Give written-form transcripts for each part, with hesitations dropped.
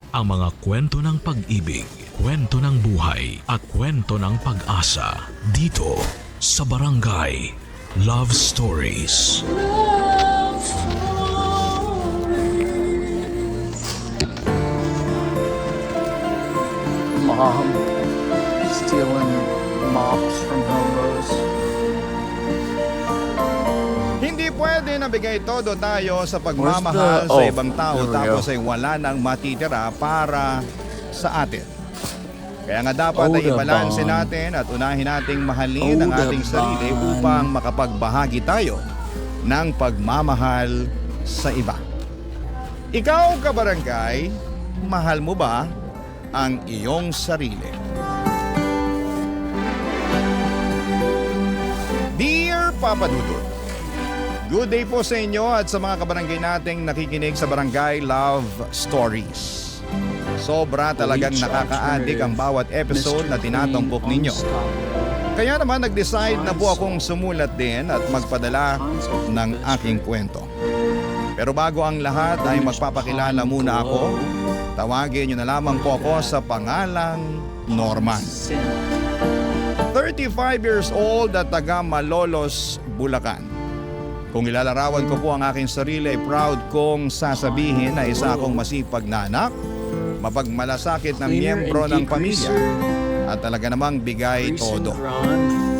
Ang mga kwento ng pag-ibig, kwento ng buhay at kwento ng pag-asa dito sa Barangay Love Stories. Love Stories. Mom stealing mops from Homeros. Hindi pwede na bigay todo tayo sa pagmamahal sa ibang tao there we tapos go. ay wala nang matitira para sa atin. Kaya nga dapat ay Oda ibalanse bang. natin at unahin nating mahalin ang Oda ating sarili bang. upang makapagbahagi tayo ng pagmamahal sa iba. Ikaw, kabarangay, mahal mo ba ang iyong sarili? Dear Papa Dudut, good day po sa inyo at sa mga kabarangay nating nakikinig sa Barangay Love Stories. Sobra talagang nakaka-addict ang bawat episode na tinatampok ninyo. Kaya naman nag-decide na po akong sumulat din at magpadala ng aking kwento. Pero bago ang lahat ay magpapakilala muna ako. Tawagin niyo na lamang po ako sa pangalang Norman. 35 years old at taga Malolos, Bulacan. Kung ilalarawan ko po ang aking sarili ay proud kong sasabihin na isa akong masipag na anak, mapagmalasakit na miyembro ng pamilya at talaga namang bigay todo.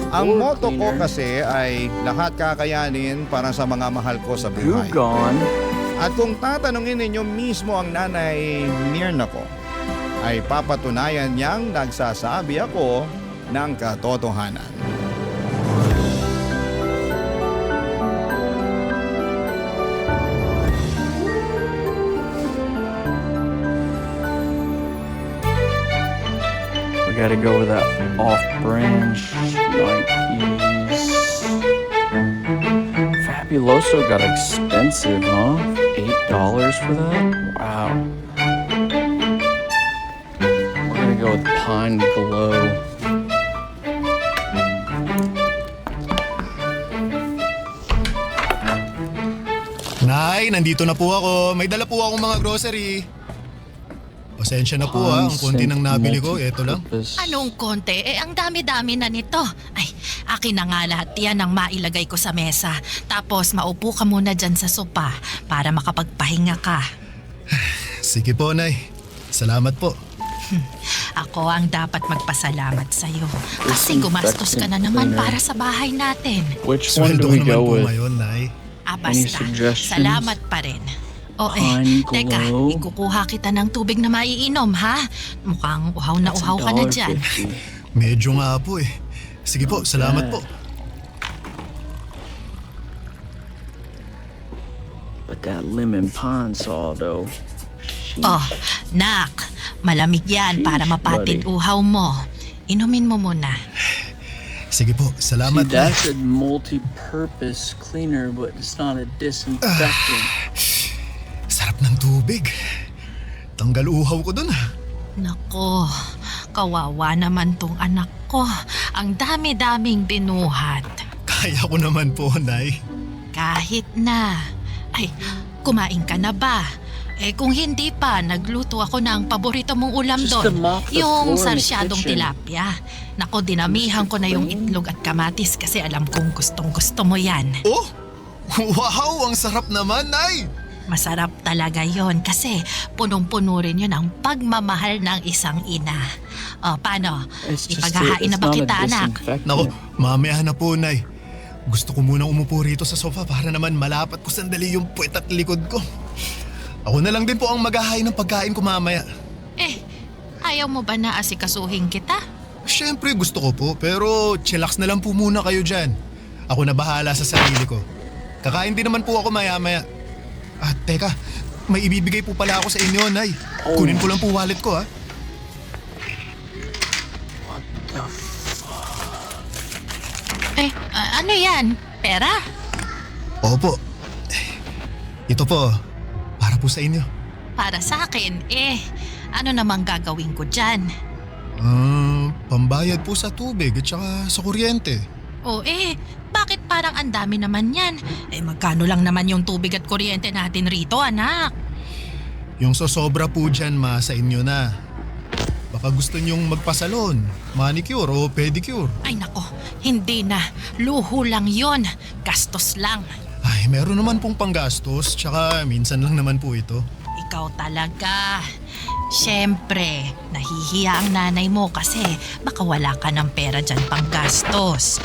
Ang motto ko kasi ay lahat kakayanin para sa mga mahal ko sa You buhay. gone. At kung tatanungin ninyo mismo ang nanay Mirna ko, ay papatunayan niyang nagsasabi ako ng katotohanan. We gotta go with that off-brand Nikes. Fabuloso got expensive, huh? $8 for that? Wow. We're gonna go with Pine Glow. Nay, nandito na po ako. May dala po akong mga grocery. Pasensya na po ha, ang konti ng nabili ko, eto lang. Multi-purpose. Anong konti? Ang dami-dami na nito. Ay, akin na nga lahat yan ang mailagay ko sa mesa. Tapos maupo ka muna dyan sa sopa para makapagpahinga ka. Sige po, Nay. Salamat po. Ako ang dapat magpasalamat sa'yo. Kasi Disinfectant gumastos ka na naman cleaner. para sa bahay natin. Which one Sweldo do ko we naman go po with? ngayon, Nay. Basta, suggestions? salamat pa rin. O Pine teka, Glow? ikukuha kita ng tubig na maiinom ha? Mukhang uhaw na uhaw ka na dyan. $1.50. Medyo nga po eh. Sige po, salamat po. But that lemon pine saw though. Oh, nak, malamig yan para Sheesh, mapatid buddy. uhaw mo. Inumin mo muna. Sige po, See, salamat Nay. that's a multi-purpose cleaner, but it's not a disinfectant. Sarap ng tubig. Tanggal uhaw ko dun. Nako, kawawa naman tong anak ko. Ang dami-daming binuhat. Kaya ko naman po, Nay. Kahit na. Ay, kumain ka na ba? Kung hindi pa, nagluto ako ng paborito mong ulam Just to doon. mop the Yung floor in the sarsyadong kitchen. tilapia. Nako, dinamihan ko na yung itlog at kamatis kasi alam kong gustong-gusto mo yan. Oh! Wow! Ang sarap naman, Nay! Masarap talaga yon kasi punong-puno rin yun ang pagmamahal ng isang ina. O, paano? It's just Ipaghahain na it's ba not a kita, anak? disinfectant. Nako, mamaya na po, Nay. Gusto ko munang umupo rito sa sofa para naman malapat ko sandali yung puwet at likod ko. Ako na lang din po ang maghahain ng pagkain ko mamaya. Ayaw mo ba na asikasuhin kita? Siyempre gusto ko po, pero chillax na lang po muna kayo dyan. Ako na bahala sa sarili ko. Kakain din naman po ako maya-maya. At teka, may ibibigay po pala ako sa inyo, Nay. Oh. Kunin ko lang po wallet ko, ha. Ano yan? Pera? Opo. Ito po, para po sa inyo. Para sa akin, ano namang gagawin ko dyan? Pambayad po sa tubig at saka sa kuryente. O bakit parang ang dami naman yan? Magkano lang naman yung tubig at kuryente natin rito, anak? Yung sosobra po dyan sa inyo na. Baka gusto nyong magpasalon, manicure o pedicure. Ay nako, hindi na. Luho lang yon. Gastos lang. Ay, meron naman pong panggastos, tsaka minsan lang naman po ito. Ikaw talaga. Siyempre, nahihiya ang nanay mo kasi baka wala ka ng pera dyan pang gastos.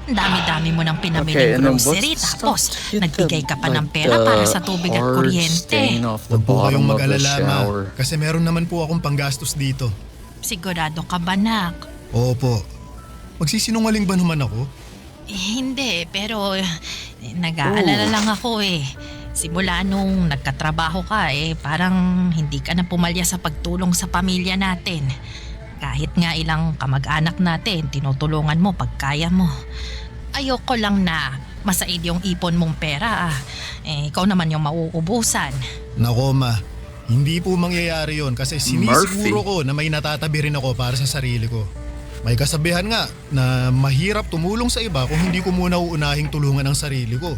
Ang dami-dami mo nang Okay, pinamiling and then grocery what's tapos get nagbigay ka pa ng like, pera the para sa tubig at hard kuryente. stain off the Huwag po kayong bottom of the mag-alala, ma. shower. Kasi meron naman po akong panggastos dito. Sigurado ka ba, nak? Oo po. Magsisinungaling ba naman ako? Hindi, pero nag-aalala lang ako eh. Simula nung nagkatrabaho ka parang hindi ka na pumalya sa pagtulong sa pamilya natin. Kahit nga ilang kamag-anak natin, tinutulungan mo pag kaya mo. Ayoko lang na masaid yung ipon mong pera ikaw naman yung mauubusan. Nako, ma. Hindi po mangyayari yon kasi sinisiguro ko na may natatabi rin ako para sa sarili ko. May kasabihan nga na mahirap tumulong sa iba kung hindi ko muna uunahing tulungan ang sarili ko.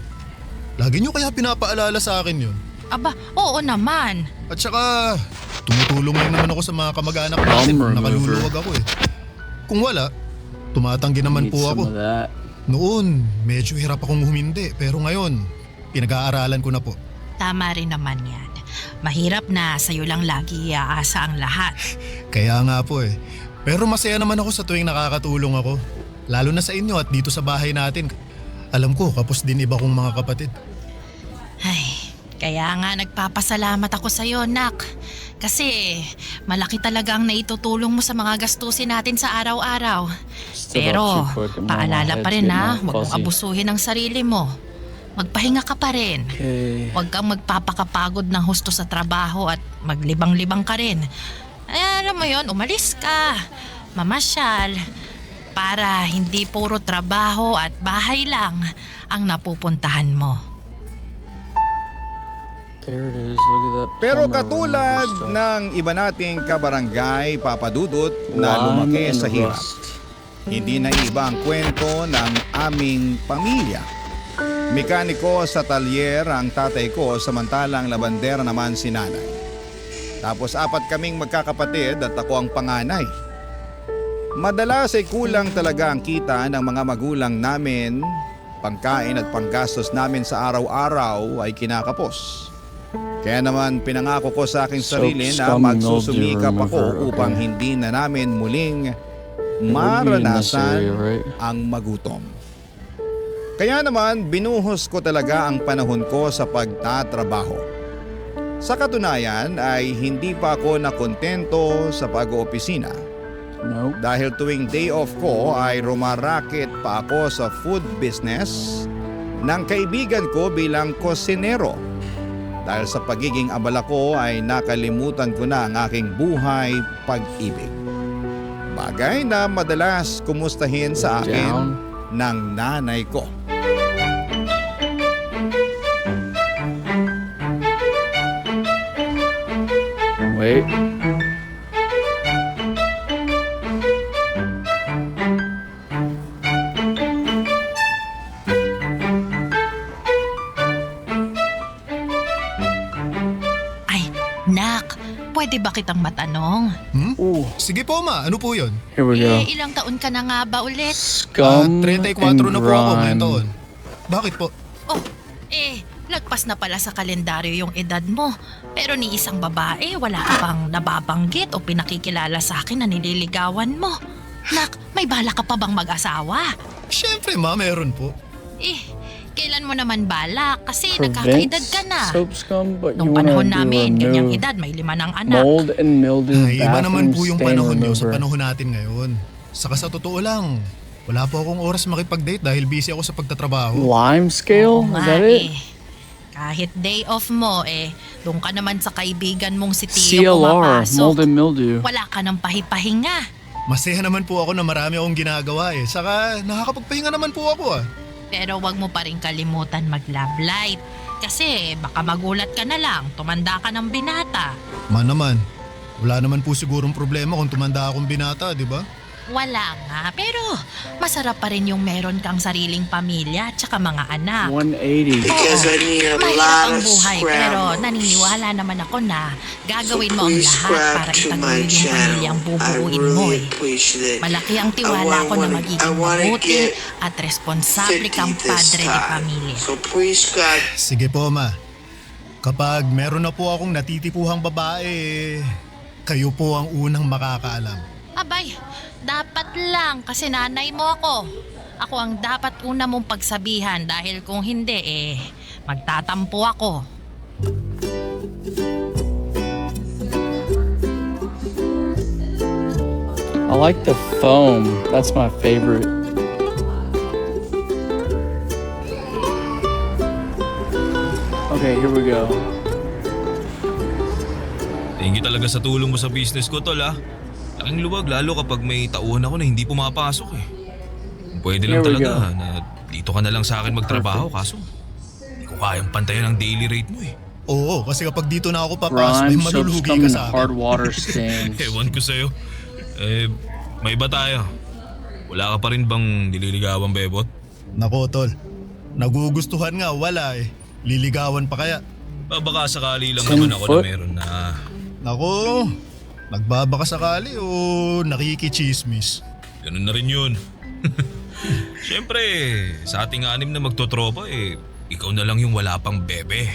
Lagi nyo kaya pinapaalala sa akin yun. Aba, oo naman. At saka, tumutulong lang naman ako sa mga kamag-anak natin kung nakaluluwag ako eh. Kung wala, tumatanggi naman Need po ako. some of that. Noon, medyo hirap akong humindi pero ngayon, pinag-aaralan ko na po. Tama rin naman yan. Mahirap na sa'yo lang lagi iaasa ang lahat. Kaya nga po eh. Pero masaya naman ako sa tuwing nakakatulong ako. Lalo na sa inyo at dito sa bahay natin. Alam ko, kapos din iba kong mga kapatid. Ay, kaya nga nagpapasalamat ako sa'yo, nak. Kasi malaki talaga ang naitutulong mo sa mga gastusin natin sa araw-araw. Still Pero got you quick and paalala my pa head's rin getting ha, all huwag mong fuzzy. abusuhin ang sarili mo. Magpahinga ka pa rin. Okay. Huwag kang magpapakapagod ng husto sa trabaho at maglibang-libang ka rin. Ay, alam mo yon, umalis ka. Mamasyal. Para hindi puro trabaho at bahay lang ang napupuntahan mo. There it is. Look at that. Pero plumber katulad running stuff. ng iba nating kabarangay, Papa Dudut, na Lime lumaki and sa hirap. rust. Hindi na iba ang kwento ng aming pamilya. Mekaniko sa talyer ang tatay ko, samantalang labandera naman si nanay. Tapos 4 kaming magkakapatid at ako ang panganay. Madalas ay kulang talaga ang kita ng mga magulang namin. Pangkain at panggastos namin sa araw-araw ay kinakapos. Kaya naman pinangako ko sa aking sarili na Scum magsusumikap mildew ako remover, upang okay. hindi na namin muling It would be in this area, maranasan right? ang magutom. Kaya naman binuhos ko talaga ang panahon ko sa pagtatrabaho. Sa katunayan ay hindi pa ako nakontento sa pag-oopisina Nope. dahil tuwing day off ko ay rumaraket pa ako sa food business ng kaibigan ko bilang kosinero. Dahil sa pagiging abala ko ay nakalimutan ko na ang aking buhay pag-ibig. Bagay na madalas kumustahin sa akin Down. ng nanay ko. Wait. Ay, nak, pwede ba kitang matanong? Ooh. Sige po, ma. Ano po yun? Here we go. Ilang taon ka na nga ba ulit? Scum 34 na and po ako ngayong grime. taon. Bakit po? Oh, lagpas na pala sa kalendaryo yung edad mo. Pero ni isang babae, wala ka pang nababanggit o pinakikilala sa akin na nililigawan mo. Nak, may bala ka pa bang mag-asawa? Siyempre, ma. Meron po. Kailan mo naman bala? Kasi nakakaedad ka na. Soap scum, but you Nung wanna panahon do namin, a ganyang new edad, may 5 ng anak. mold and mildew Ay, iba naman po yung stain panahon nyo sa remover. panahon natin ngayon. Saka sa totoo lang, wala po akong oras makipag-date dahil busy ako sa pagtatrabaho. Lime scale? Oo Is nga that it? Kahit day off mo doon ka naman sa kaibigan mong si Tio CLR, pumapasok. mold and mildew. Wala ka ng pahipahinga. Masaya naman po ako na marami akong ginagawa eh. Saka nakakapagpahinga naman po ako ah. Pero wag mo pa rin kalimutan mag-love light. Kasi baka magulat ka na lang, tumanda ka ng binata. Man naman, wala naman po sigurong problema kung tumanda akong binata, di ba? Wala nga, pero masarap pa rin yung meron kang sariling pamilya at saka mga anak. 180. Because I need a Mahirap lot ang of buhay pero scrabble. naniniwala naman ako na gagawin So mo ang please lahat subscribe para to itaguin my yung channel. pamilyang I bubuuin mo really eh. appreciate it. Malaki ang tiwala ko na magiging mabuti get at responsable 50 kang this padre de time. pamilya. So please subscribe. Sige po, ma. Kapag meron na po akong natitipuhang babae, kayo po ang unang makakaalam. Abay, dapat lang kasi nanay mo ako. Ako ang dapat una mong pagsabihan dahil kung hindi magtatampo ako. I like the foam. That's my favorite. Okay, here we go. Thank you talaga sa tulong mo sa business ko, tol, ah. Laking luwag lalo kapag may tauhan ako na hindi pumapasok eh. Kung pwede lang Here we talaga go. na dito ka na lang sa akin magtrabaho kaso hindi ko kayang pantayan ang daily rate mo eh. Oo, kasi kapag dito na ako papasok, Grime, ay soap malulugi scum, ka and sa hard akin. water stains. Ewan ko sa'yo. May iba tayo. Wala ka pa rin bang nililigawan, bebot? Nako, tol. Nagugustuhan nga, wala eh. Liligawan pa kaya? Baka sakali lang 10 naman ako na foot? meron na. Nako, nagbabaka sakali o nakikichismis? Ganun na rin yun. Siyempre, sa ating anim na magtotropa ikaw na lang yung wala pang bebe.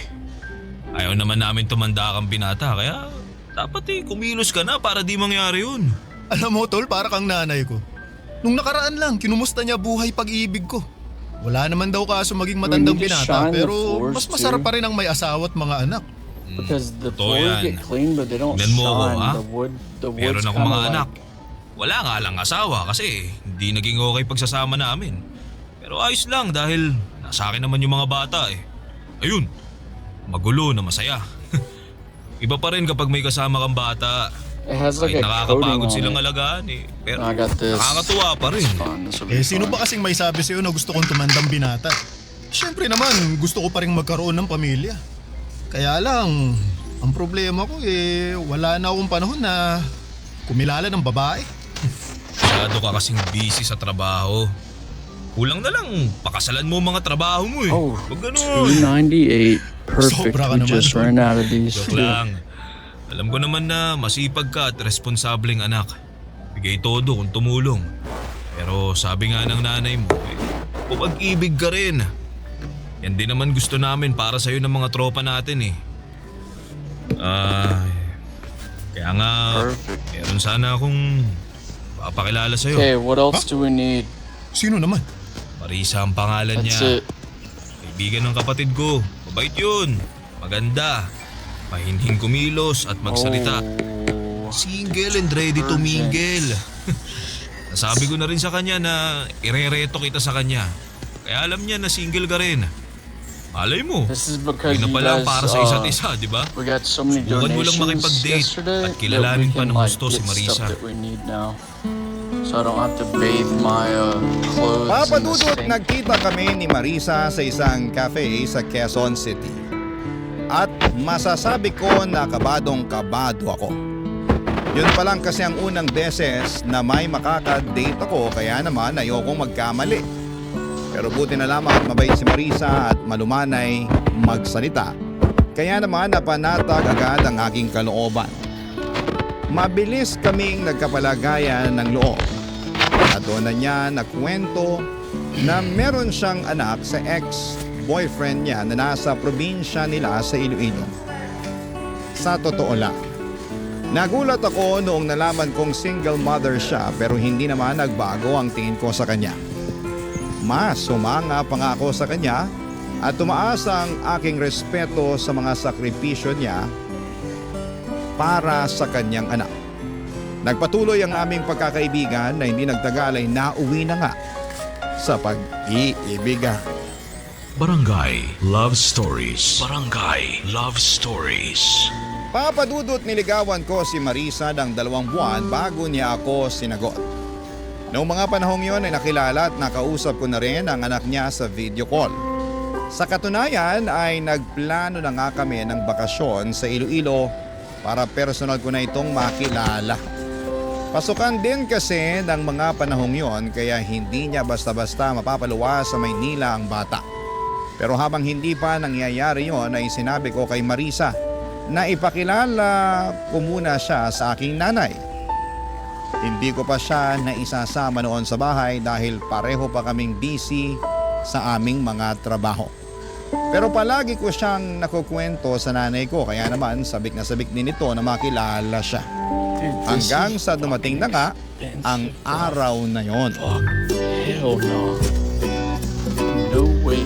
Ayaw naman namin tumanda kang binata kaya dapat kumilos ka na para di mangyari yun. Alam mo, tol, para kang nanay ko. Nung nakaraan lang, kinumusta niya buhay pag-ibig ko. Wala naman daw kaso maging matandang We need to binata shine the pero floors, mas masarap too. pa rin ang may asawa at mga anak. Because the Totoo floors yan. get clean, but they don't Tignan mo ako, shine. ha? The wood's Meron akong kinda mga like- anak. Wala nga lang asawa kasi hindi naging okay pagsasama namin. Pero ayos lang dahil nasa akin naman yung mga bata eh. Ayun, magulo na masaya. Iba pa rin kapag may kasama kang bata. It has like Kahit a coating nakakapagod on silang it. alagaan Pero I got this. nakakatuwa pa rin. Fun. This will be Sino fun. ba kasing may sabi sa'yo na gusto kong tumandang binata? Siyempre naman, gusto ko pa rin magkaroon ng pamilya. Kaya lang, ang problema ko wala na akong panahon na kumilala ng babae. Masyado ka kasing busy sa trabaho. Kulang na lang, pakasalan mo ang mga trabaho mo eh. Oh, Huwag ganun. 298. Perfect. Sobra ka We naman, just tol. ran out of these. Joke lang. Alam ko naman na masipag ka at responsableng anak. Bigay todo kung tumulong. Pero sabi nga ng nanay mo, pumag-ibig ka rin. Yan din naman gusto namin para sa'yo ng mga tropa natin eh. Kaya nga, Perfect. meron sana akong papakilala sa'yo. Okay, what else do we need? Sino naman? Marisa ang pangalan That's niya. it. Kaibigan ng kapatid ko. Mabait yun. Maganda. Mahinhing kumilos at magsalita. Oh, Single and ready to mingle. Nasabi ko na rin sa kanya na irereto kita sa kanya. Kaya alam niya na single ka rin. Malay mo. this is because Hindi na you pala guys, para sa isa't isa, di ba? we got so many Subukan mo lang donations makipag-date yesterday at kilalanin that we pa can ng like gusto get si Marisa. stuff that we need now. So I don't have to bathe my clothes in the Papadudot, sink. nagkita kami ni Marisa sa isang cafe sa Quezon City. At masasabi ko na kabadong-kabado ako. Yun pa lang kasi ang unang beses na may makaka-date ako kaya naman ayokong magkamali. Pero buti na lamang at mabait si Marisa at malumanay magsalita. Kaya naman napanatag agad ang aking kalooban. Mabilis kaming nagkapalagayan ng loob. At doon na niya nakwento na meron siyang anak sa ex-boyfriend niya na nasa probinsya nila sa Iloilo. Sa totoo lang, nagulat ako noong nalaman kong single mother siya pero hindi naman nagbago ang tingin ko sa kanya. Mas sumanga pa nga ako sa kanya at tumaas ang aking respeto sa mga sakripisyo niya para sa kanyang anak. Nagpatuloy ang aming pagkakaibigan na hindi nagtagal ay nauwi na nga sa pag-iibigan. Barangay Love Stories. Barangay Love Stories. Papadudot niligawan ko si Marisa ng 2 buwan bago niya ako sinagot. Noong mga panahong yon ay nakilala at nakausap ko na rin ang anak niya sa video call. Sa katunayan ay nagplano na nga kami ng bakasyon sa Iloilo para personal ko na itong makilala. Pasukan din kasi ng mga panahong yon kaya hindi niya basta-basta mapapaluwas sa Maynila ang bata. Pero habang hindi pa nangyayari yon ay sinabi ko kay Marisa na ipakilala ko muna siya sa aking nanay. Hindi ko pa siya naisasama noon sa bahay dahil pareho pa kaming busy sa aming mga trabaho. Pero palagi ko siyang nakukwento sa nanay ko kaya naman sabik na sabik din ito na makilala siya. Hanggang sa dumating na nga ang araw na yon. Hell no. No way.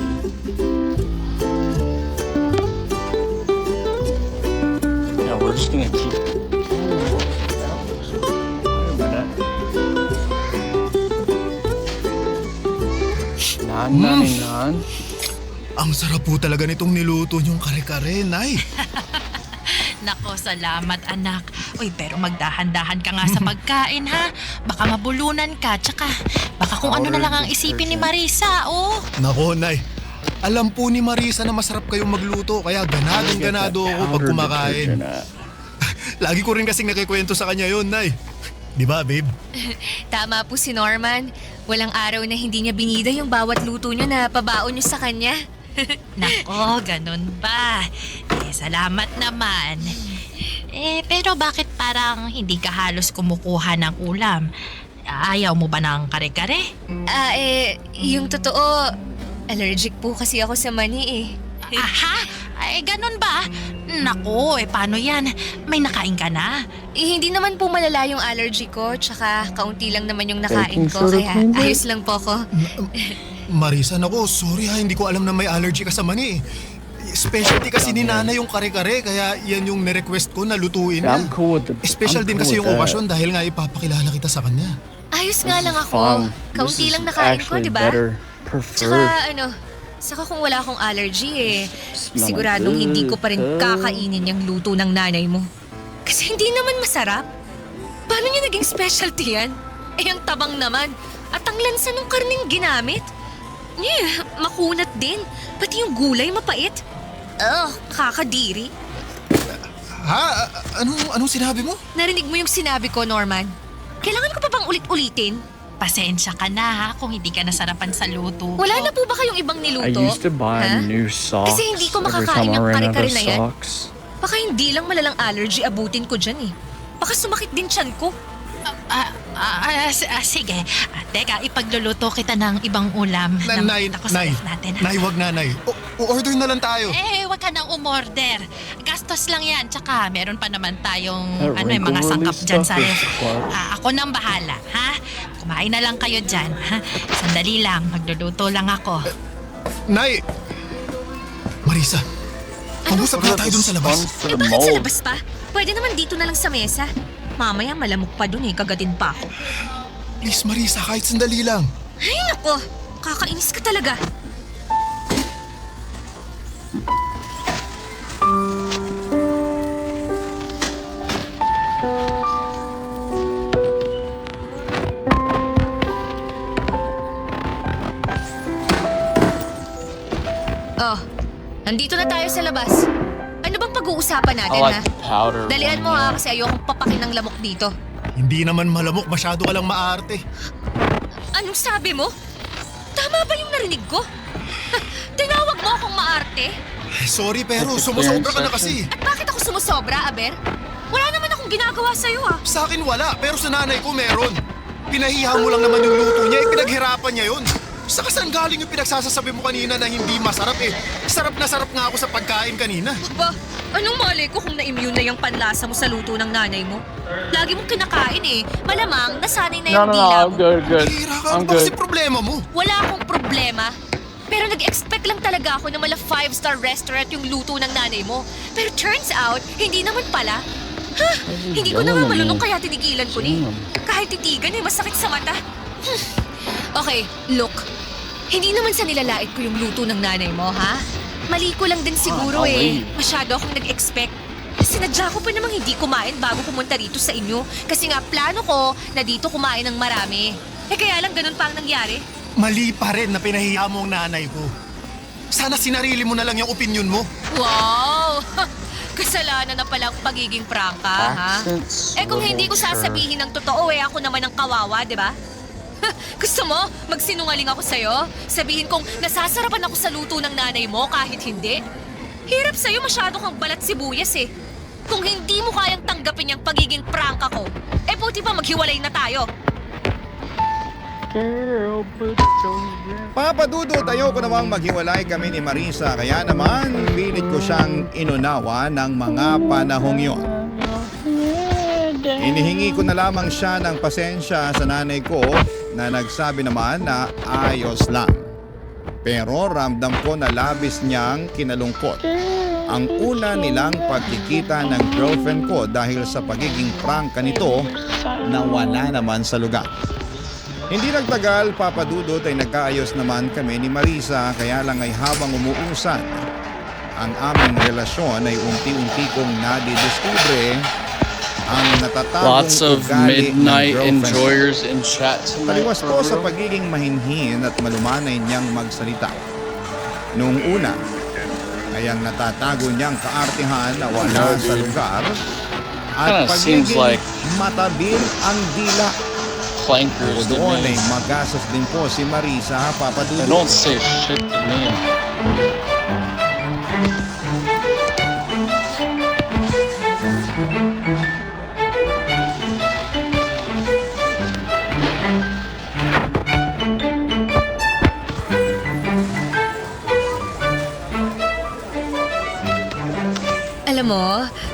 Now we're just gonna keep. Wait a minute. $9.99. Ang sarap po talaga nitong niluto niyong kare-kare, Nay. Nako, salamat anak. Uy, pero magdahan-dahan ka nga sa pagkain ha. Baka mabulunan ka, tsaka baka kung ano na lang ang isipin ni Marisa, oh. Nako, Nay. Alam po ni Marisa na masarap kayong magluto kaya ganado ako pag kumakain. Lagi ko rin kasing nakikwento sa kanya yun, Nay. Di ba, babe? Tama po si Norman. Walang araw na hindi niya binida yung bawat luto niyo na pabaon niyo sa kanya. Nako, ganun ba? Salamat naman. Pero bakit parang hindi ka halos kumukuha ng ulam? Ayaw mo ba ng kare-kare? Yung totoo, allergic po kasi ako sa mani eh. Aha? Ganun ba? Nako, paano yan? May nakain ka na? Hindi naman po malala yung allergy ko, tsaka kaunti lang naman yung nakain Baking ko, soda kaya cream ba? ayos lang po ko. Marisa, nako, sorry ha, hindi ko alam na may allergy ka sa mani. Specialty kasi ni Nana yung kare-kare, kaya yan yung nirequest ko na lutuin I'm niya. cool with the. Special I'm din cool kasi with yung that. okasyon dahil nga ipapakilala kita sa kanya. Ayos nga lang ako. Fun. Kaunti This lang is nakain ko, actually di ba? better. Tsaka Preferred. saka kung wala akong allergy Smell siguradong good. hindi ko pa rin kakainin yung luto ng nanay mo. Kasi hindi naman masarap. Paano niya naging specialty yan? Ang tabang naman. At ang lansa ng karning ginamit. Makunat din. Pati yung gulay mapait. Kakadiri. Ha? Anong sinabi mo? Narinig mo yung sinabi ko, Norman? Kailangan ko pa bang ulit-ulitin? Pasensya ka na ha kung hindi ka nasarapan sa luto ko. Wala na po ba kayong ibang I niluto? used to buy Ha? new socks Kasi hindi ko every makakain time I ng ran out kare-kare of na yan. socks. Baka hindi lang malalang allergy abutin ko dyan eh. Baka sumakit din tiyan ko. Sige. Teka, ipagluluto kita ng ibang ulam. Nay, Nakita ko sa Nay. ref natin. Nay, wag na, Nay. Order na lang tayo. Wag ka nang umorder. Gastos lang yan. Tsaka meron pa naman tayong That mga wrinkle sangkap release dyan sa stuff ref. is fun. Ako nang bahala, ha? Kumain na lang kayo dyan, ha? Sandali lang, magluluto lang ako. Nay! Marisa, pag-usap na tayo dun sa labas. For the Bakit sa mold. labas pa? Pwede naman dito na lang sa mesa. Mamaya malamok pa dun kagatin pa ako. Please, Marisa, kahit sandali lang. Ay nako, kakainis ka talaga. Oh, nandito na tayo sa labas. Ano bang pag-uusapan I natin, like ha? the powder. Dalian mo one, ha, yeah. kasi ayokong papakin ng lamok dito. Hindi naman malamok, masyado ka lang maarte. Anong sabi mo? Tama ba yung narinig ko? Tinawag mo akong maarte? Sorry pero sumusobra ka na kasi. At bakit ako sumusobra, Aber? Wala naman akong ginagawa sa'yo, ha? Sa akin wala, pero sa nanay ko meron. Pinahiya mo lang naman yung luto niya, pinaghirapan niya yun. Saka saan galing yung pinagsasasabi mo kanina na hindi masarap eh? Sarap na sarap nga ako sa pagkain kanina. Ba, anong malay ko kung na-immune na yung panlasa mo sa luto ng nanay mo? Lagi mong kinakain eh. Malamang nasanay na No, yung no, no, dila I'm mo. good, good. Hira ka, I'm ano ba kasi good. problema mo? Wala akong problema. Pero nag-expect lang talaga ako na mala 5-star restaurant yung luto ng nanay mo. Pero turns out, hindi naman pala. Ha? Hindi ko na nga malunok kaya tinigilan ko ni. Kahit titigan masakit sa mata. Okay, look. Hindi naman sa nilalait ko yung luto ng nanay mo, ha? Mali ko lang din siguro okay. Masyado akong nag-expect. Sinadya ko pa namang hindi kumain bago pumunta rito sa inyo. Kasi nga plano ko na dito kumain ng marami. Kaya lang ganun pa ang nangyari. Mali pa rin na pinahiya mo ang nanay ko. Sana sinarili mo na lang yung opinion mo. Wow! Kasalanan na palang pagiging prangka, ha? Accents, Eh kung hindi ko little sasabihin ng totoo, ako naman ang kawawa, di ba? Gusto mo, magsinungaling ako sa'yo? Sabihin kong nasasarapan ako sa luto ng nanay mo kahit hindi? Hirap sa'yo, masyado kang balat sibuyas eh. Kung hindi mo kayang tanggapin yung pagiging prangka ko, buti pa maghiwalay na tayo. Papa Dudut, ayoko namang maghiwalay kami ni Marisa, kaya naman pilit ko siyang inunawa ng mga panahong yon. Inihingi ko na lamang siya ng pasensya sa nanay ko na nagsabi naman na ayos lang. Pero ramdam ko na labis niyang kinalungkot ang una nilang pagkikita ng girlfriend ko dahil sa pagiging prangka nito na wala naman sa lugar. Hindi nagtagal, Papa Dudut, ay nagkaayos naman kami ni Marisa, kaya lang ay habang umuusad ang aming relasyon ay unti-unti kong nadidiskubre ang natatagong Lots of ugali ng midnight girlfriend ko. enjoyers in chat tonight. Taliwas po sa pagiging mahinhin at malumanay niyang magsalita. Noong una, ay ang natatago niyang kaartihan na wala sa lugar at Kinda seems pagiging like matabil ang dila. Clankers to Doon me. ay magasas din po si Marisa, Papa They Dudut. don't say shit to me. Alam mo,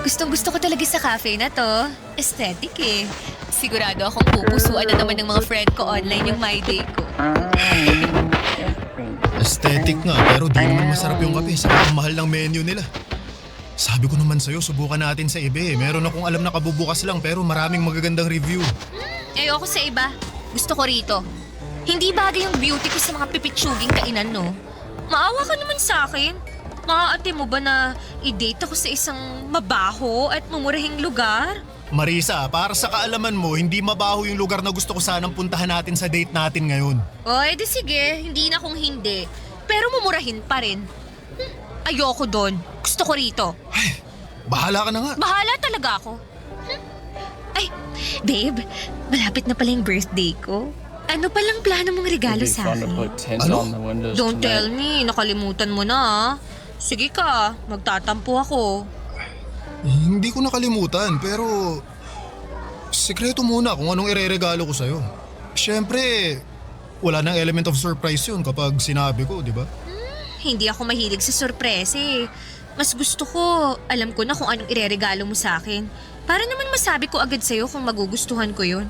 gustong-gusto ko talaga sa cafe na to. Aesthetic eh. Sigurado akong pupusuan na naman ng mga friend ko online yung My Day ko. Aesthetic nga, pero di naman masarap yung kape. Saka ang mahal ng menu nila. Sabi ko naman sa'yo, subukan natin sa iba eh. Meron akong alam na kabubukas lang pero maraming magagandang review. Ayoko sa iba. Gusto ko rito. Hindi bagay yung beauty ko sa mga pipitsuging kainan, no? Maawa ka naman sa akin. Maaate mo ba na i-date ako sa isang mabaho at mumurahing lugar? Marisa, para sa kaalaman mo, hindi mabaho yung lugar na gusto ko sanang puntahan natin sa date natin ngayon. O, edi sige. Hindi na kung hindi. Pero mumurahin pa rin. Ayoko doon. Gusto ko rito. Bahala ka na nga. Bahala talaga ako. Ay, babe, malapit na pala yung birthday ko. Ano palang plano mong regalo It'd be sa fun to akin? put tint Ano? on the windows Don't tell tonight. me, nakalimutan mo na ah. Sige ka, magtatampo ako. Hindi ko nakalimutan, pero sikreto muna kung anong ireregalo ko sa'yo. Siyempre, wala nang element of surprise yun kapag sinabi ko, di ba? Hindi ako mahilig sa sorpresa eh. Mas gusto ko, alam ko na kung anong ireregalo mo sa akin. Para naman masabi ko agad sa'yo kung magugustuhan ko yun.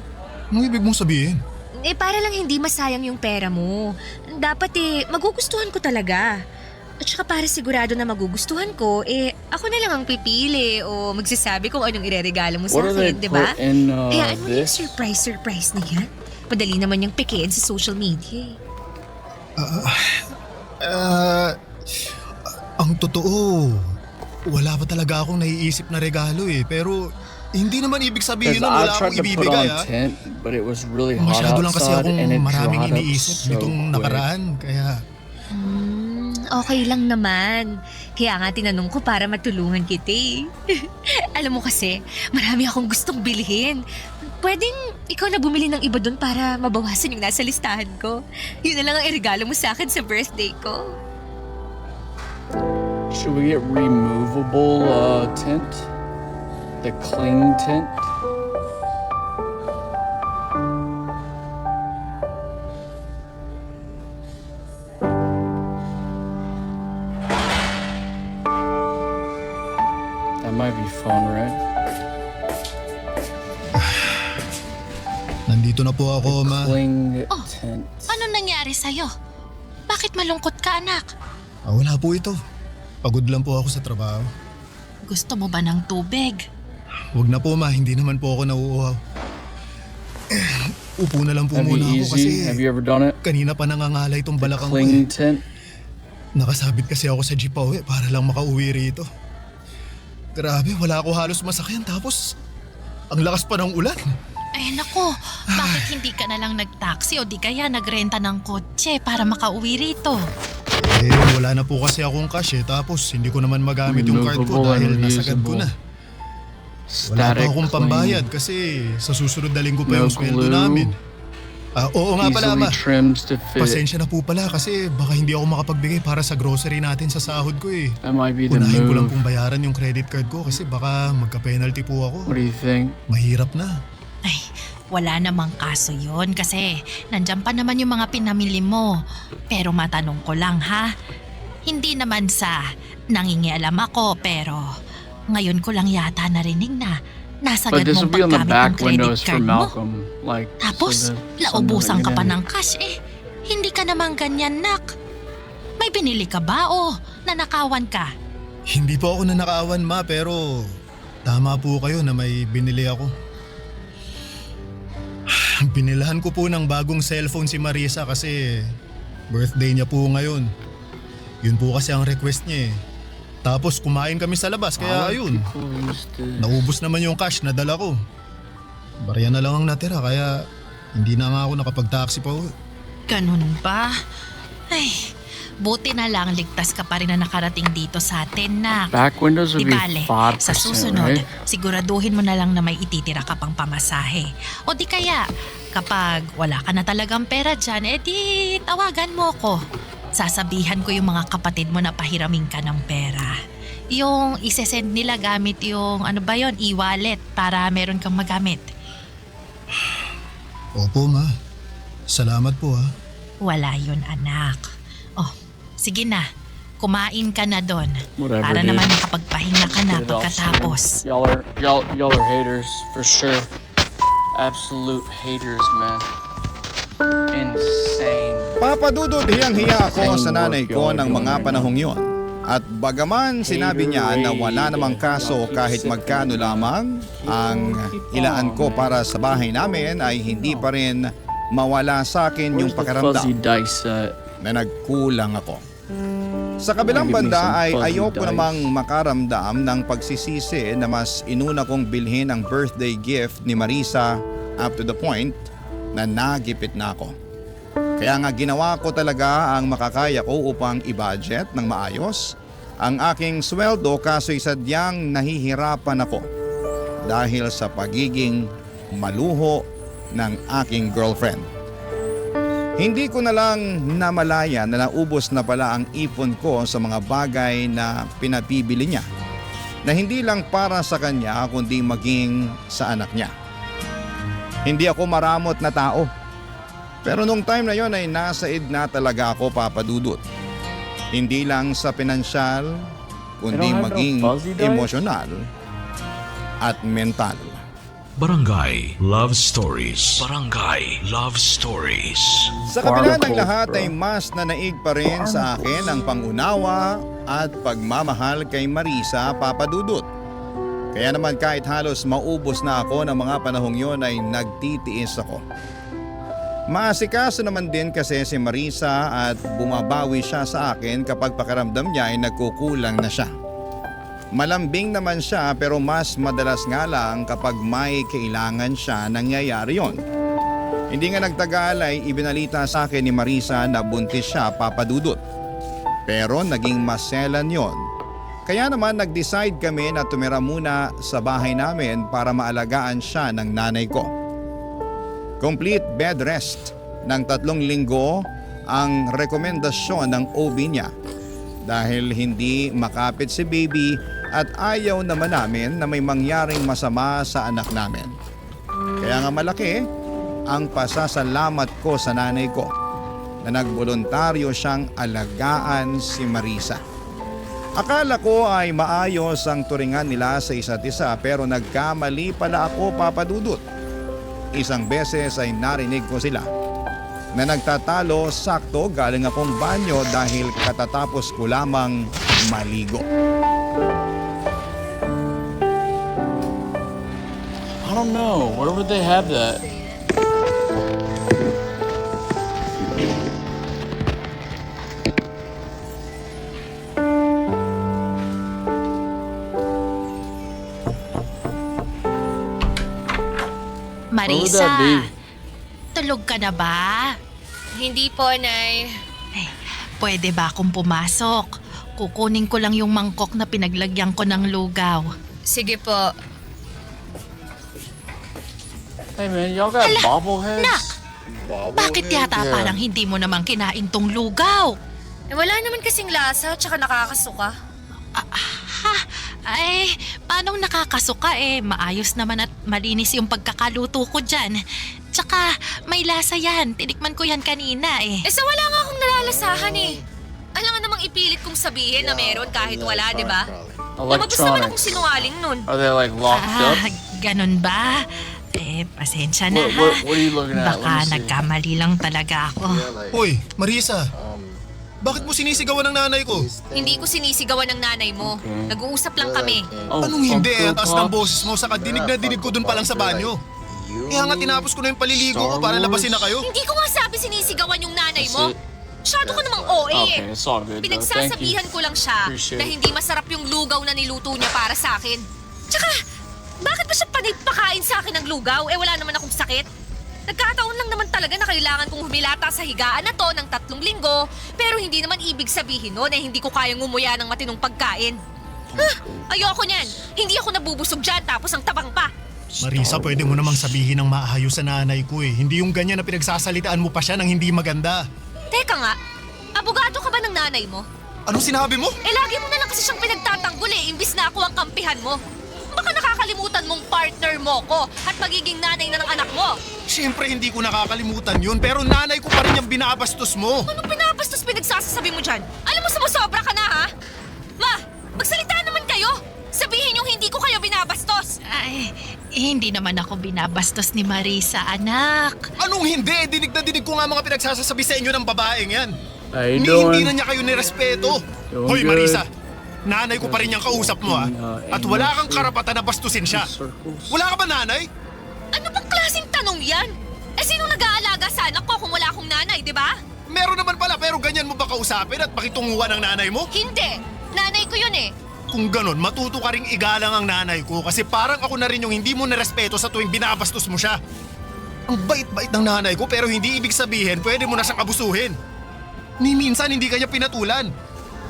Anong ibig mong sabihin? Para lang hindi masayang yung pera mo. Dapat magugustuhan ko talaga. At saka para sigurado na magugustuhan ko, ako na lang ang pipili o magsasabi kung anong ireregalo mo sa What do they akin, di ba? put in Hayaan mo na yung this? surprise na yan. Madali naman yung pekein sa social media Ang totoo, wala pa talaga akong naiisip na regalo eh. Pero hindi naman ibig sabihin Because na wala I akong tried to put ibibigay on ah. tint, but it was really hot Masyado lang kasi outside akong and it maraming dried up iniisip so nitong quick. nakaraan. Kaya Okay lang naman. Kaya nga tinanong ko para matulungan kita eh. Alam mo kasi, marami akong gustong bilhin. Pwedeng ikaw na bumili ng iba doon para mabawasan yung nasa listahan ko. Yun na lang ang iregalo mo sa akin sa birthday ko. Should we get removable tint? The cling tint? That might be fun, right? nandito na po ako, ma. Cling Oh. tint. Ano nangyari sa'yo? Bakit malungkot ka, anak? Wala po ito. Pagod lang po ako sa trabaho. Gusto mo ba ng tubig? Huwag na po, ma. Hindi naman po ako nauuhaw. Upo na lang po That'd muna be ako kasi easy. Have you ever done it? kanina pa nangangalay itong balakang ko Cling eh. tint? Nakasabit kasi ako sa jeep pa uwi para lang makauwi rito. Grabe, wala ako halos masakyan tapos ang lakas pa ng ulan. Ay nako, bakit hindi ka na lang nag-taxi o di kaya nagrenta ng kotse para makauwi rito? Wala na po kasi akong cash tapos hindi ko naman magamit yung card ko dahil nasagad ko na. Wala pa akong pambayad kasi sa susunod na linggo pa yung sweldo namin. Oo nga pala, Ma. trims to fit. Pasensya na po pala kasi baka hindi ako makapagbigay para sa grocery natin sa sahod ko eh. That might be the Unahin ko lang move. pong bayaran yung credit card ko kasi baka magka-penalty po ako. What do you think? Mahirap na. Ay, wala namang kaso yon kasi nandyan pa naman yung mga pinamili mo. Pero matanong ko lang ha, hindi naman sa nangingialam ako pero ngayon ko lang yata narinig na nasagad But this mong will be on the paggamit ng back credit windows for card mo. Malcolm. Like, Tapos, so that naubusan ka pa someone ng cash hindi ka naman ganyan, nak. May binili ka ba o nanakawan ka? Hindi po ako nanakawan, Ma, pero tama po kayo na may binili ako. Binilahan ko po ng bagong cellphone si Marisa kasi birthday niya po ngayon. Yun po kasi ang request niya eh. Tapos kumain kami sa labas kaya ayun. Naubos naman yung cash na dala ko. Barya na lang ang natira kaya hindi na nga ako nakapag-taxi pa uwi. Ganun ba? Ay, buti na lang ligtas ka pa rin na nakarating dito sa atin, nak. Back windows Di would be bale, 5%, sa susunod, right? siguraduhin mo na lang na may ititira ka pang pamasahe. O di kaya, kapag wala ka na talagang pera dyan, di tawagan mo ko. Sasabihan ko yung mga kapatid mo na pahiramin ka ng pera. Yung isesend nila gamit yung e-wallet para meron kang magamit. Opo, Ma. Salamat po ha. Wala yun, anak. Oh, sige na. Kumain ka na doon. Whatever, Para dude. naman makapagpahinga ka na Get it all pagkatapos. sorted. Y'all are haters for sure. Absolute haters, man. Insane. Papadudod, hiyang-hiya ako sa nanay ko ng mga panahong yon. At bagaman sinabi niya na wala namang kaso kahit magkano lamang ang ilaan ko para sa bahay namin ay hindi pa rin mawala sa akin yung Where's the fuzzy pakiramdam dice set? na nagkulang ako. Sa kabilang banda ay ayoko namang makaramdam ng pagsisisi na mas inuna kong bilhin ang birthday gift ni Marisa up to the point na nagipit na ako. Kaya nga ginawa ko talaga ang makakaya ko upang i-budget ng maayos ang aking sweldo kaso'y sadyang nahihirapan ako dahil sa pagiging maluho ng aking girlfriend. Hindi ko na lang namalaya na naubos na pala ang ipon ko sa mga bagay na pinapibili niya na hindi lang para sa kanya kundi maging sa anak niya. Hindi ako maramot na tao. Pero nung time na yon ay nasaid na talaga ako, Papa Dudut. Hindi lang sa pinansyal, kundi I don't have no maging fuzzy dice? emosyonal at mental. Barangay Love Stories. Barangay Love Stories. Sa kabila ng lahat ay mas nanaig pa rin sa akin ang pangunawa at pagmamahal kay Marisa, Papa Dudut. Kaya naman kahit halos maubos na ako ng mga panahong yon ay nagtitiis ako. Maasikaso naman din kasi si Marisa at bumabawi siya sa akin kapag pakiramdam niya ay nagkukulang na siya. Malambing naman siya pero mas madalas nga lang kapag may kailangan siya nangyayari yon. Hindi nga nagtagal ay ibinalita sa akin ni Marisa na buntis siya, Papa Dudut. Pero naging maselan yon. Kaya naman nag-decide kami na tumira muna sa bahay namin para maalagaan siya ng nanay ko. Complete bed rest ng 3 linggo ang rekomendasyon ng OB niya dahil hindi makapit si baby at ayaw naman namin na may mangyaring masama sa anak namin. Kaya nga malaki ang pasasalamat ko sa nanay ko na nagboluntaryo siyang alagaan si Marisa. Akala ko ay maayos ang turingan nila sa isa't isa pero nagkamali pala ako, Papa Dudut. Isang beses ay narinig ko sila na nagtatalo sakto galing akong banyo dahil katatapos ko lamang maligo. I don't know. Where would they have that? Marisa, be? tulog ka na ba? Hindi po, Nay. Ay, Pwede ba akong pumasok? Kukunin ko lang yung mangkok na pinaglagyan ko ng lugaw. Sige po. Hey man, y'all got bobbleheads? Nak! Bakit yata parang hindi mo naman kinain tong lugaw? Eh, wala naman kasing lasa, tsaka nakakasuka. Ay, paanong nakakasuka maayos naman at malinis yung pagkakaluto ko dyan. Tsaka may lasa yan, tinikman ko yan kanina Eh, sa wala nga akong nalalasahan Alam nga namang ipilit kong sabihin na meron kahit wala, di ba? Lumabas naman akong Electronics. sinungaling nun. Are they like locked up? Ganun ba? Pasensya na What are you looking at? Baka Let me see. nagkamali lang talaga ako. Hoy, Marisa. Bakit mo sinisigawan ng nanay ko? Hindi ko sinisigawan ng nanay mo. Nag-uusap lang kami. Oh, Anong hindi? Funko Ang taas ng Pops? boses mo, saka dinig na dinig ko dun pa lang sa banyo. Kaya nga tinapos ko na yung paliligo ko para labasin na kayo. Hindi ko nga sabi sinisigawan yung nanay mo. That's it. Masyado ko namang OA Okay, it's all good though. Thank Pinagsasabihan you. ko lang siya Appreciate na it. hindi masarap yung lugaw na niluto niya para sa akin. Tsaka, bakit ba siya panipakain sa akin ng lugaw? Wala naman akong sakit. Nagkataon lang naman talaga na kailangan kong humilata sa higaan na to ng 3 linggo, pero hindi naman ibig sabihin nun hindi ko kayang ngumuya ng matinong pagkain. Ayoko niyan. Hindi ako nabubusog dyan tapos ang tabang pa. Marisa, pwede mo namang sabihin ng maayos sa nanay ko Hindi yung ganyan na pinagsasalitaan mo pa siya ng hindi maganda. Teka nga, abogado ka ba ng nanay mo? Anong sinabi mo? Lagi mo na lang kasi siyang pinagtatanggol imbis na ako ang kampihan mo. Baka nakakalimutan mong partner mo ko at magiging nanay na ng anak mo. Siyempre hindi ko nakakalimutan yun, pero nanay ko pa rin yung binabastos mo. Anong pinapastos pinagsasasabi mo dyan? Alam mo sumusobra ka na ha? Ma, magsalita naman kayo! Sabihin yung hindi ko kayo binabastos! Ay, hindi naman ako binabastos ni Marisa, anak. Anong hindi? Dinig na dinig ko nga mga pinagsasabi sa inyo ng babaeng yan. How you Hindi doing? na niya kayo nirespeto. Doing Hoy good. Marisa, nanay ko pa rin yung kausap mo At wala kang karapatan na bastusin siya. Circles. Wala ka ba nanay? Ano bang klaseng tanong yan? Sino nag-aalaga sa anak ko kung wala akong nanay, di ba? Meron naman pala, pero ganyan mo ba kausapin at pakitunguhan ng nanay mo? Hindi! Nanay ko yun Kung ganon, matuto ka ring igalang ang nanay ko kasi parang ako na rin yung hindi mo nirespeto sa tuwing binabastos mo siya. Ang bait-bait ng nanay ko pero hindi ibig sabihin pwede mo na siyang abusuhin. Ni minsan hindi kanya pinatulan.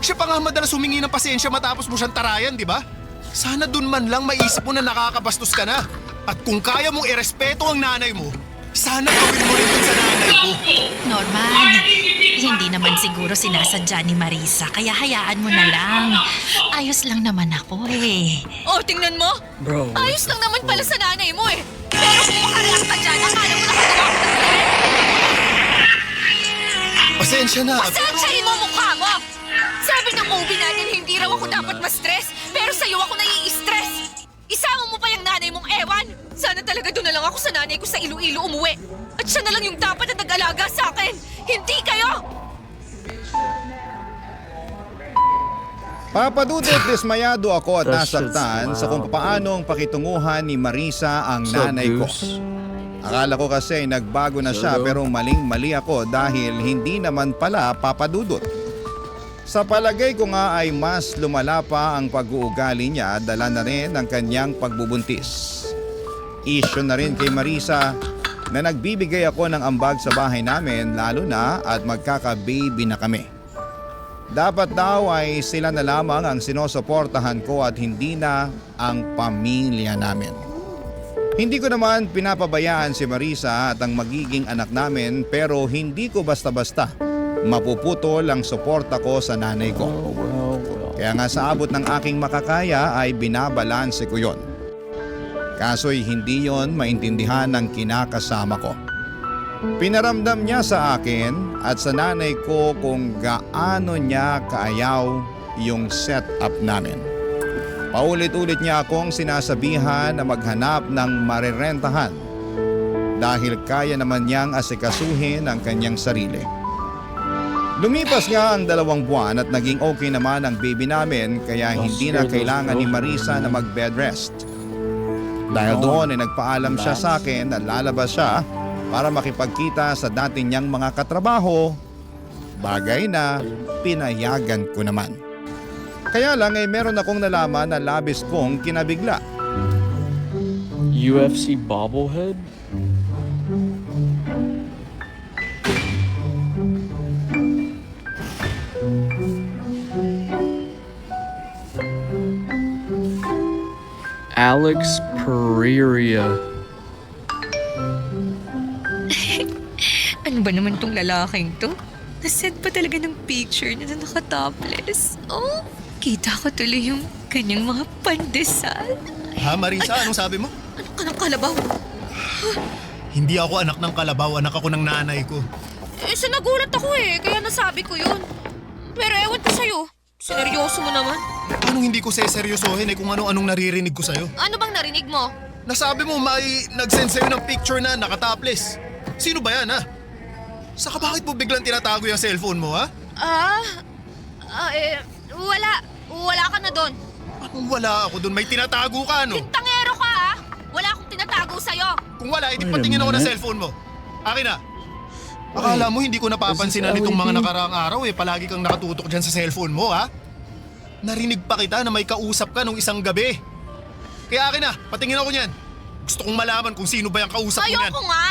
Siya pa nga madalas humingi ng pasensya matapos mo siyang tarayan, di ba? Sana dun man lang maisip mo na nakakabastos ka na. At kung kaya mong irespeto ang nanay mo, sana gawin mo rin dun sa nanay ko. Norman, hindi naman siguro sinasadya ni Marisa, kaya hayaan mo na lang. Ayos lang naman ako Oh, tingnan mo! Bro, Ayos lang naman pala sa nanay mo Pero kung makareact ka dyan, akala mo nakagawa ko ng mali. Pasensya na. Pasensyahin mo mukha mo! Sabi ng OB natin hindi raw ako dapat ma-stress, pero sa'yo ako nai-stress. Isama mo pa yung nanay mong ewan. Sana talaga doon na lang ako sa nanay ko sa Iloilo umuwi. At siya na lang yung dapat na nag-alaga sa akin. Hindi kayo! Papadudot, dismayado ako at That's nasaktan just sa kung wow. paanong pakitunguhan ni Marisa ang What's up, nanay ko. Goose? Akala ko kasi nagbago na siya pero maling-mali ako dahil hindi naman pala papadudot. Sa palagay ko nga ay mas lumala pa ang pag-uugali niya dala na rin ng kanyang pagbubuntis. Issue na rin kay Marisa na nagbibigay ako ng ambag sa bahay namin lalo na at magkaka-baby na kami. Dapat daw ay sila na lamang ang sinusuportahan ko at hindi na ang pamilya namin. Hindi ko naman pinapabayaan si Marisa at ang magiging anak namin pero hindi ko basta-basta mapuputol ang suporta ko sa nanay ko. well. Kaya nga sa abot ng aking makakaya ay binabalanse ko yon. Kaso'y hindi yon maintindihan ng kinakasama ko. Pinaramdam niya sa akin at sa nanay ko kung gaano niya kaayaw yung setup namin. Paulit-ulit niya akong sinasabihan na maghanap ng marirentahan dahil kaya naman niyang asikasuhin ang kanyang sarili. Lumipas nga ang 2 buwan at naging okay naman ang baby namin kaya hindi na kailangan ni Marisa na mag-bed rest. Dahil doon ay nagpaalam siya sa akin na lalabas siya para makipagkita sa dati niyang mga katrabaho, bagay na pinayagan ko naman. Kaya lang ay meron akong nalaman na labis kong kinabigla. UFC bobblehead? Alex Pereira. Ano ba naman tong lalaking to? Nasend pa talaga ng picture na naka-topless. Oh, kita ko tuloy yung kanyang mga pandesal. Ha, Marisa? Anong sabi mo? Ano ka ng kalabaw? Hindi ako anak ng kalabaw, anak ako ng nanay ko. Nagulat ako kaya nasabi ko yun. Pero ewan ko sa'yo. Sineryoso mo naman. Anong hindi ko seseryosohin kung ano-anong naririnig ko sa'yo? Ano bang narinig mo? Nasabi mo may nag-send sa'yo ng picture na nakatopless. Sino ba yan, ha? Saka bakit mo biglang tinatago yung cellphone mo, ha? Wala. Wala ka na doon. Anong wala ako doon? May tinatago ka, no? Tangero ka, ha? Wala akong tinatago sa'yo. Kung wala, edi patingin ako ng cellphone mo. Akin na. Akala mo hindi ko napapansin na nitong mga nakaraang araw palagi kang nakatutok dyan sa cellphone mo, ha? Narinig pa kita na may kausap ka nung isang gabi. Kaya akin na, patingin ako niyan. Gusto kong malaman kung sino ba yung kausap mo niyan. Ayoko nga.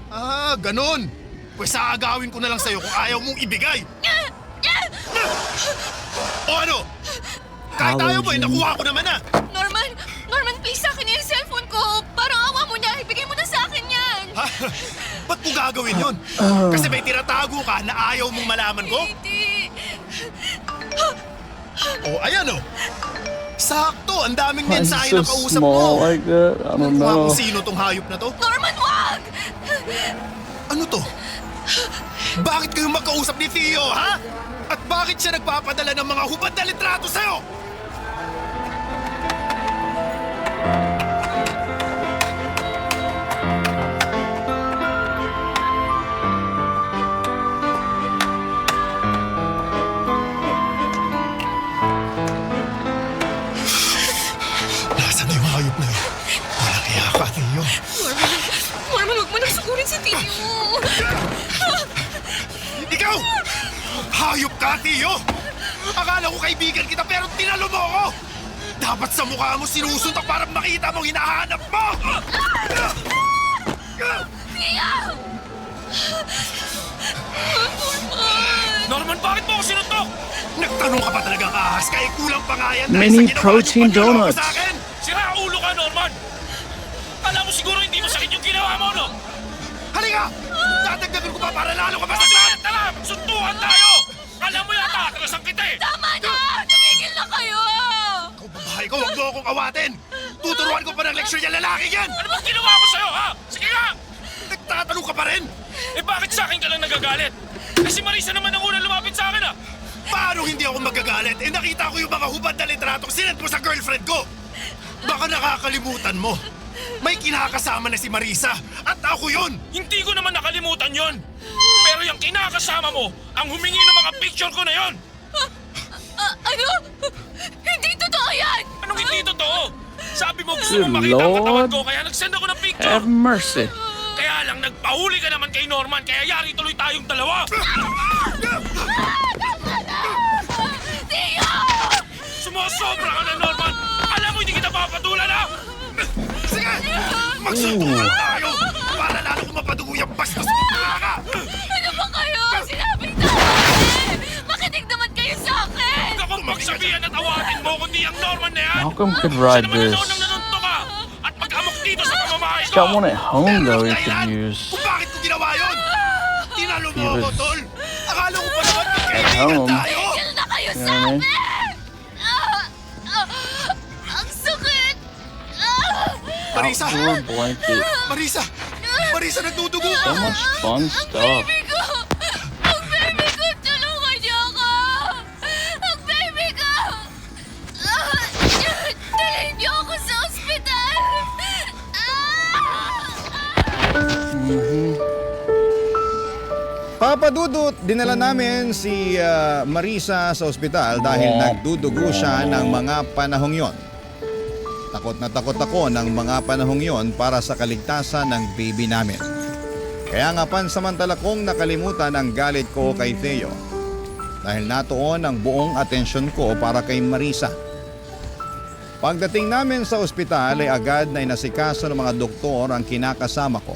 Ah, ganun. Pues aagawin ko na lang sa'yo kung ayaw mong ibigay. O ano? Kahit ayaw mo nakuha ko naman na. Norman, please sa akin yung cellphone ko. Parang awa mo na, ibigay mo na sa akin yan. Ha? Ba't mo gagawin yun? Kasi may tinatago ka na ayaw mong malaman ko? Hindi. O, ayan o. Sakto, ang daming Why is mensahe it so na kausap small mo. like that? I don't Nakuha know. kung sino tong hayop na to? Norman, wag! Ano to? Bakit kayo magkausap ni Theo, ha? At bakit siya nagpapadala ng mga hubad na litrato sa'yo? Nasaan na yung hayop na yun? Wala kaya ka, Theo. Norman, wag mo nang sukurin si Tio. Ikaw! Hayop ka, Theo! Akala ko kaibigan kita pero tinalo mo ako! Dapat sa mukha mo sinusuntok para makita mong hinahanap mo! Norman, bakit mo ako sinuntok? Nagtanong ka pa talagang ahas kaya kulang pa nga yan Mini dahil sa ginawa protein niyong panloloko donuts. sa akin! Sira ulo ka, Norman! Alam mo siguro hindi masakit yung ginawa mo, no? Halika! Dadagdagan ko pa para lalo ka pa sa Masakit! Alam! Suntukan tayo! Alam mo yata, atrasan kita eh! Tama na! Tumigil na kayo! Ikaw, babae ko, huwag mo akong awatin! Tuturuan ko pa ng leksyon yung lalaki yan! Ano bang ginawa ko sa'yo, ha? Sige nga! Nagtatanong ka pa rin! Eh bakit sa akin ka lang nagagalit? Eh si Marisa naman ang unang lumapit sa akin, ah! Paano hindi ako magagalit? Eh nakita ko yung mga hubad na litrato sinend mo sa girlfriend ko! Baka nakakalimutan mo. May kinakasama na si Marisa at ako yun! Hindi ko naman nakalimutan yon. Pero yung kinakasama mo, ang humingi ng mga picture ko na yon. Ano? Hindi totoo yan! Anong hindi totoo? Sabi mo gusto Good mo makita ang katawan Lord. ko kaya nag-send ako ng picture. Have mercy. Kaya lang nagpahuli ka naman kay Norman kaya yari tuloy tayong dalawa. Tio! Sumusobra ka na, Norman. Alam mo hindi kita papatulan, ha? Sige! Magsuntukan tayo! Para lalo ko mapadugo yung bastos mo ka! Ano ba kayo? Sinabing tama! Makinig naman kayo sa akin! Huwag akong magsabihan at awatin mo kundi ang Norman na yan. Malcolm could Siya ride naman this. ang nanunto ka at mag-amok dito sa pamamahay He's ko. got one at home though he Meron could dahilan use. kung bakit ko ginawa yun! Tinalo mo He ako, was- tol! Akala ko pa naman At magkaibigan home. tayo! Tigil na kayo You sa know what I mean? akin! Ang sakit! Marisa! Outdoor blanket. Marisa! Marisa, nagdudugo So ka! much fun stuff. Baby ko! Ang baby ko! Tulungan niyo ako! Ang baby ko! Dalhin niyo ako sa ospital! Papa Dudut, dinala namin si Marisa sa ospital dahil nagdudugo siya ng mga panahong yon. Takot na takot ako ng mga panahong yon para sa kaligtasan ng baby namin. Kaya nga pansamantala kong nakalimutan ang galit ko kay Theo dahil natuon ang buong atensyon ko para kay Marisa. Pagdating namin sa ospital ay agad na inasikaso ng mga doktor ang kinakasama ko.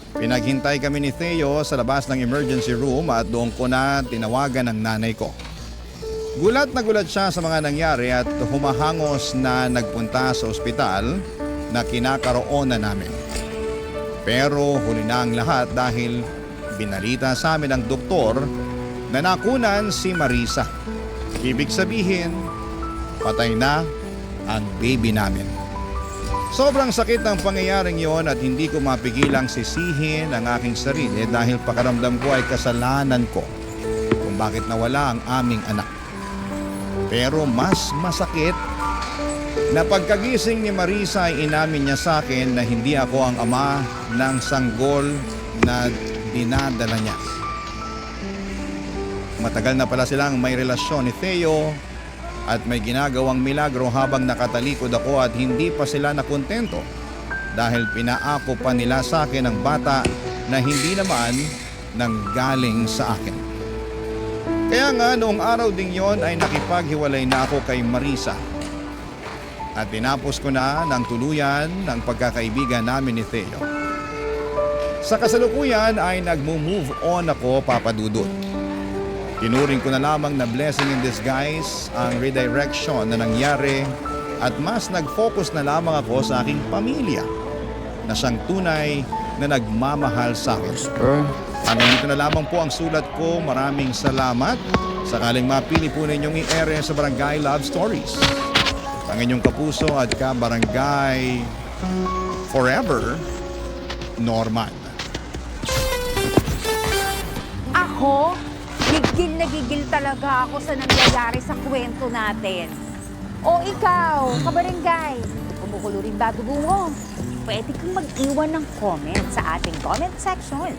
Pinaghintay kami ni Theo sa labas ng emergency room at doon ko na tinawagan ang nanay ko. Gulat na gulat siya sa mga nangyari at humahangos na nagpunta sa ospital na kinakaroon na namin. Pero huli na ang lahat dahil binalita sa amin ng doktor na nakunan si Marisa. Ibig sabihin, patay na ang baby namin. Sobrang sakit ng pangyayaring yon at hindi ko mapigilang sisihin ang aking sarili dahil pakaramdam ko ay kasalanan ko kung bakit nawala ang aming anak. Pero mas masakit na pagkagising ni Marisa ay inamin niya sa akin na hindi ako ang ama ng sanggol na dinadala niya. Matagal na pala silang may relasyon ni Theo at may ginagawang milagro habang nakatalikod ako at hindi pa sila nakontento dahil pinaako pa nila sa akin ang bata na hindi naman nanggaling sa akin. Kaya nga noong araw ding yon ay nakipaghiwalay na ako kay Marisa at tinapos ko na ng tuluyan ng pagkakaibigan namin ni Theo. Sa kasalukuyan ay nagmo-move on ako, Papa Dudut. Tinuring ko na lamang na blessing in disguise ang redirection na nangyari at mas nag-focus na lamang ako sa aking pamilya na siyang tunay na nagmamahal sa akin. Hanggang dito na lamang po ang sulat ko. Maraming salamat. Sakaling mapili po ninyong i-ere sa Barangay Love Stories. Ang inyong kapuso at ka-barangay forever, Norman. Ako? Gigil na gigil talaga ako sa nangyayari sa kwento natin. O ikaw, kabarangay, kumukulo rin ba dugo mo? Pwede kang mag-iwan ng comment sa ating comment section.